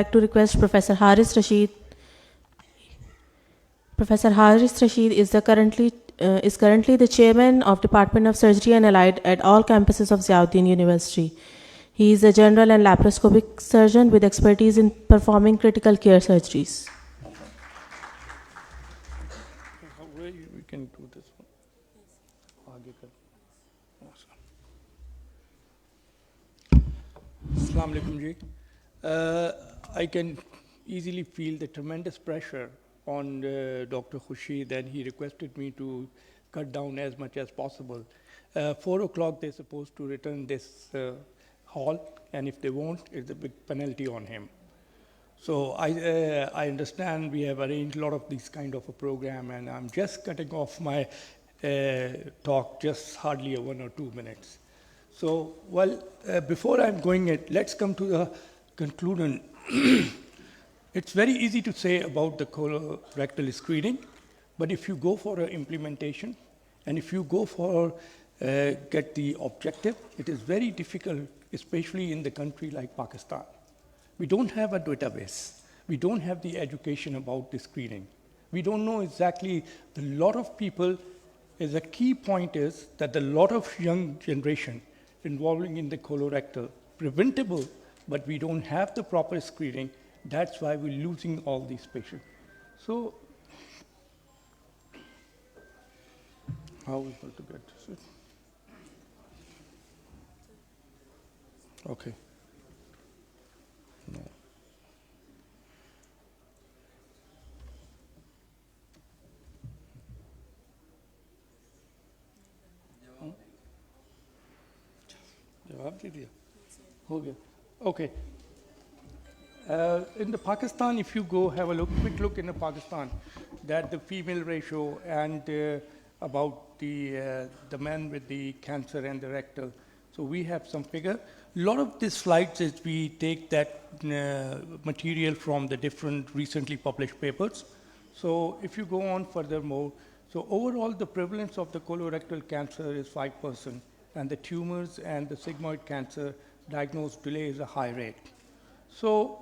like to request Professor Haris Rasheed. Professor Haris Rasheed is currently the chairman of Department of Surgery and Allied at all campuses of Ziauddin University. He is a general and laparoscopic surgeon with expertise in performing critical care surgeries. We can do this one. Assalamu alaikum ji. I can easily feel the tremendous pressure on Dr. Khurshid, and he requested me to cut down as much as possible. 4 o'clock they're supposed to return this hall, and if they won't, it's a big penalty on him. So I understand we have arranged a lot of these kind of a program, and I'm just cutting off my talk just hardly 1 or 2 minutes. So, well, before I'm going it, let's come to the conclusion. It's very easy to say about the colorectal screening, but if you go for an implementation, and if you go for get the objective, it is very difficult, especially in the country like Pakistan. We don't have a database. We don't have the education about the screening. We don't know exactly, a lot of people, is a key point is that a lot of young generation involving in the colorectal, preventable, but we don't have the proper screening. That's why we're losing all these patients. So, how are we going to get this? Okay. No. Okay. In the Pakistan, if you go have a quick look in the Pakistan, that the female ratio and about the men with the cancer and the rectal. So we have some figure. A lot of these slides is we take that material from the different recently published papers. So if you go on furthermore, so overall the prevalence of the colorectal cancer is 5%, and the tumors and the sigmoid cancer diagnosed delay is a high rate. So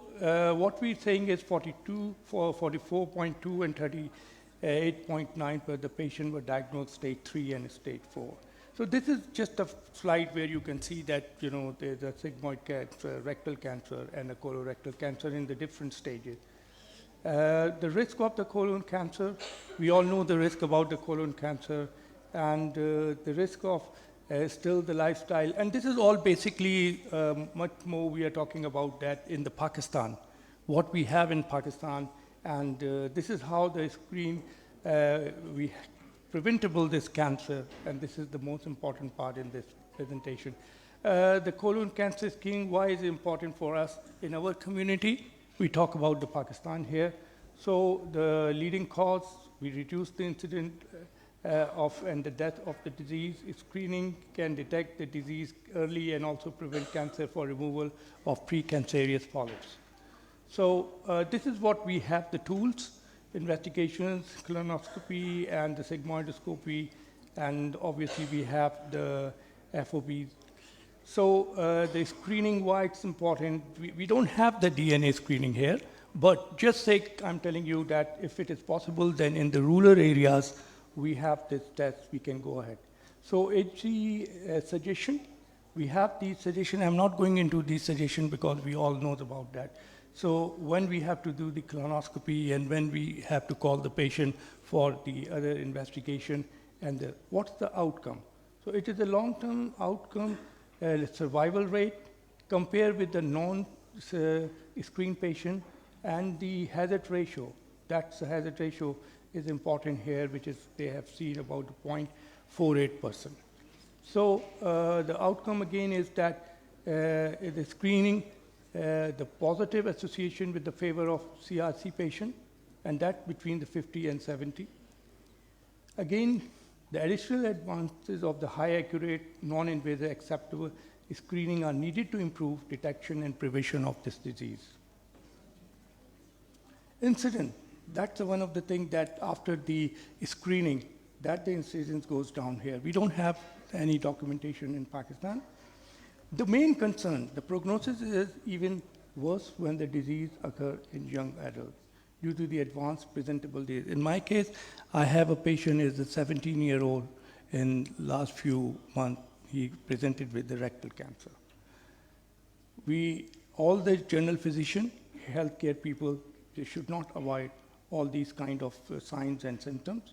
what we're saying is 44.2 and 38.9 per the patient were diagnosed stage 3 and stage 4. So this is just a slide where you can see that, you know, there's a sigmoid cancer, rectal cancer, and a colorectal cancer in the different stages. The risk of the colon cancer, we all know the risk about the colon cancer, and the risk of still the lifestyle. And this is all basically much more we are talking about that in the Pakistan, what we have in Pakistan. And this is how the screen, we preventable this cancer, and this is the most important part in this presentation. The colon cancer screening, why is it important for us in our community? We talk about the Pakistan here. So the leading cause, we reduce the incident and the death of the disease. Screening can detect the disease early and also prevent cancer for removal of precancerous polyps. So this is what we have, the tools, investigations, colonoscopy, and the sigmoidoscopy, and obviously we have the FOBs. So the screening, why it's important, we don't have the DNA screening here, but just say, I'm telling you that if it is possible, then in the rural areas, we have this test, we can go ahead. So HG suggestion, we have these suggestions. I'm not going into these suggestions because we all know about that. So when we have to do the colonoscopy and when we have to call the patient for the other investigation, and what's the outcome? So it is a long-term outcome, survival rate, compared with the non-screen patient, and the hazard ratio. That's the hazard ratio is important here, which is they have seen about 0.48%. So the outcome again is that the screening, the positive association with the favor of CRC patient, and that between the 50 and 70. Again, the additional advances of the high accurate, non-invasive, acceptable screening are needed to improve detection and prevention of this disease. Incident, that's one of the things that after the screening, that the incidence goes down here. We don't have any documentation in Pakistan. The main concern, the prognosis is even worse when the disease occurs in young adults due to the advanced presentable disease. In my case, I have a patient, is a 17-year-old. In last few months, he presented with the rectal cancer. All the general physician, healthcare people, they should not avoid all these kind of signs and symptoms.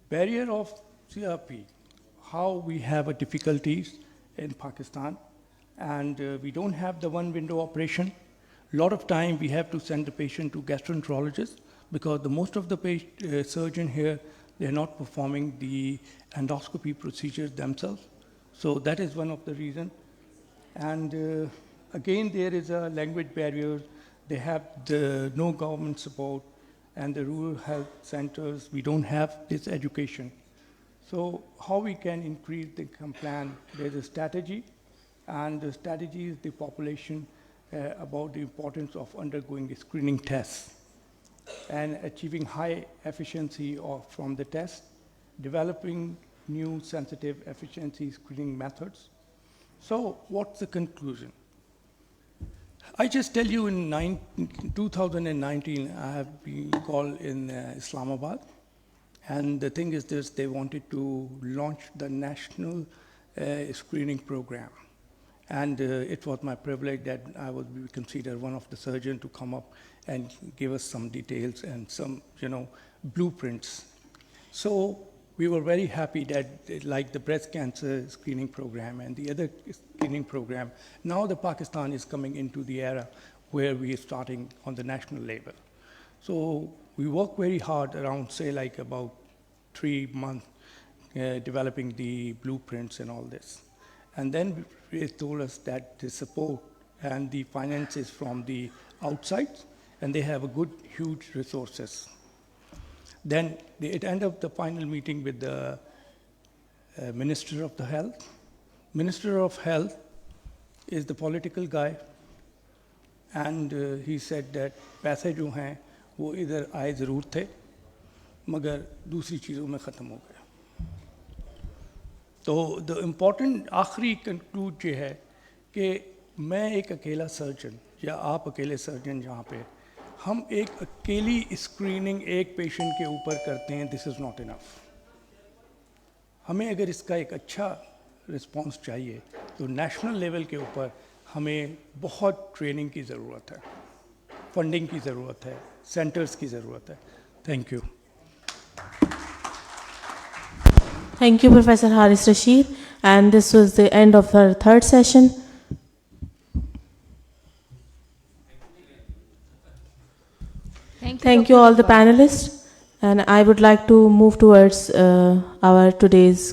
Barrier of CRP, how we have a difficulties in Pakistan, and we don't have the one window operation. A lot of time we have to send the patient to gastroenterologist because most of the surgeon here, they're not performing the endoscopy procedures themselves. So that is one of the reasons. And again, there is a language barrier. They have no government support, and the rural health centers, we don't have this education. So how we can increase the compliance? There's a strategy, and the strategy is the population about the importance of undergoing the screening tests and achieving high efficiency from the test, developing new sensitive efficiency screening methods. So what's the conclusion? I just tell you in 2019, I have been called in Islamabad. And the thing is this, they wanted to launch the national screening program. And it was my privilege that I would be considered one of the surgeons to come up and give us some details and some, blueprints. So we were very happy that, like the breast cancer screening program and the other screening program, now the Pakistan is coming into the era where we are starting on the national level. So we work very hard around, say, like about 3 months, developing the blueprints and all this. And then they told us that the support and the finances from the outside, and they have a good, huge resources. Then it ended up the final meeting with the Minister of the Health. Minister of Health is the political guy, and he said that पैसे जो हैं वो इधर आए ज़रूर थे, मगर दूसरी चीज़ों में ख़त्म हो गए. तो द इम्पॉर्टेंट आखिरी कंक्लूड ये है कि मैं एक अकेला सर्जन या आप अकेले सर्जन जहाँ पे हम एक अकेली स्क्रीनिंग एक पेशेंट के ऊपर करते हैं, दिस इज़ नॉट इनफ. हमें अगर इसका एक अच्छा रिस्पांस चाहिए तो नेशनल लेवल के ऊपर हमें बहुत ट्रेनिंग की ज़रूरत है, फंडिंग की ज़रूरत है, सेंटर्स की ज़रूरत है. Thank you. Thank you, Professor Haris Rasheed. And this was the end of our third session. Thank you all the panelists. And I would like to move towards our today's